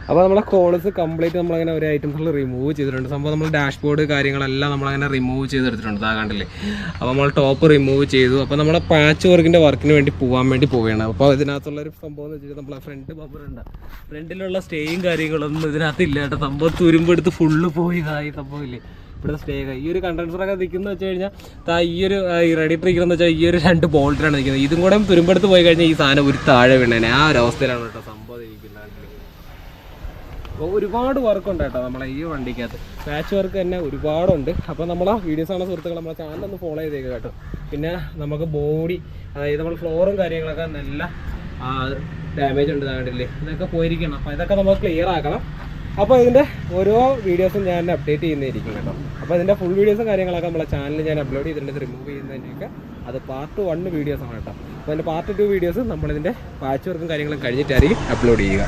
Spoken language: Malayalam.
അപ്പോൾ നമ്മളെ കോളേജ് കംപ്ലീറ്റ് നമ്മളങ്ങനെ ഒരു ഐറ്റംസുകൾ റിമൂവ് ചെയ്തിട്ടുണ്ട്. സംഭവം നമ്മൾ ഡാഷ്ബോർഡ് കാര്യങ്ങളെല്ലാം നമ്മളങ്ങനെ റിമൂവ് ചെയ്തെടുത്തിട്ടുണ്ട്. ഇതാ കണ്ടില്ലേ. അപ്പോൾ നമ്മൾ ടോപ്പ് റിമൂവ് ചെയ്തു. അപ്പോൾ നമ്മളെ പാച്ച് വർക്കിൻ്റെ വർക്കിന് വേണ്ടി പോകാൻ വേണ്ടി പോവുകയാണ്. അപ്പോൾ ഇതിനകത്തുള്ളൊരു സംഭവം എന്ന് വെച്ചിട്ട് നമ്മളെ ഫ്രണ്ട് ബമ്പറുണ്ട്, ഫ്രണ്ടിലുള്ള സ്റ്റേയും കാര്യങ്ങളൊന്നും ഇതിനകത്തില്ല കേട്ടോ. സംഭവം തുരുമ്പെടുത്ത് ഫുള്ള് പോയി ഇതായി സംഭവമില്ലേ. ഇവിടുത്തെ സ്റ്റേ ഈ ഒരു കണ്ടൻസറൊക്കെ നിൽക്കുന്നത് വെച്ച് കഴിഞ്ഞാൽ ഈ ഒരു റേഡിയേറ്റർ നിൽക്കുന്നത് വെച്ചാൽ ഈ ഒരു 2 ബോൾട്ടിലാണ് നിൽക്കുന്നത്. ഇതും കൂടെ തുരുമ്പെടുത്ത് പോയി കഴിഞ്ഞാൽ ഈ സാധനം ഒരു താഴെ വീണേനെ ആ ഒരു അവസ്ഥയിലാണ് കേട്ടോ സംഭവം ഇരിക്കുന്നത്. അപ്പോൾ ഒരുപാട് വർക്കുണ്ട് കേട്ടോ നമ്മളെ ഈ വണ്ടിക്കകത്ത്. പാച്ച് വർക്ക് തന്നെ ഒരുപാടുണ്ട്. അപ്പോൾ നമ്മളെ വീഡിയോസാണ് സുഹൃത്തുക്കൾ നമ്മളെ ചാനലൊന്ന് ഫോളോ ചെയ്തേക്കുക കേട്ടോ. പിന്നെ നമുക്ക് ബോഡി, അതായത് നമ്മൾ ഫ്ലോറും കാര്യങ്ങളൊക്കെ നല്ല ഡാമേജ് ഉണ്ട് കണ്ടില്ലേ, ഇതൊക്കെ പോയിരിക്കണം. അപ്പോൾ ഇതൊക്കെ നമുക്ക് ക്ലിയർ ആക്കണം. അപ്പോൾ ഇതിൻ്റെ ഓരോ വീഡിയോസും ഞാൻ അപ്ഡേറ്റ് ചെയ്യുന്നതായിരിക്കും കേട്ടോ. അപ്പോൾ ഇതിൻ്റെ ഫുൾ വീഡിയോസും കാര്യങ്ങളൊക്കെ നമ്മളെ ചാനലിൽ ഞാൻ അപ്ലോഡ് ചെയ്തിട്ടുണ്ട്. റിമൂവ് ചെയ്യുന്നതിൻ്റെയൊക്കെ അത് പാർട്ട് 1 വീഡിയോസാണ് കേട്ടോ. അപ്പോൾ അതിൻ്റെ പാർട്ട് 2 വീഡിയോസ് നമ്മളിതിൻ്റെ പാച്ച് വർക്കും കാര്യങ്ങളും കഴിഞ്ഞിട്ടായിരിക്കും അപ്ലോഡ് ചെയ്യുക.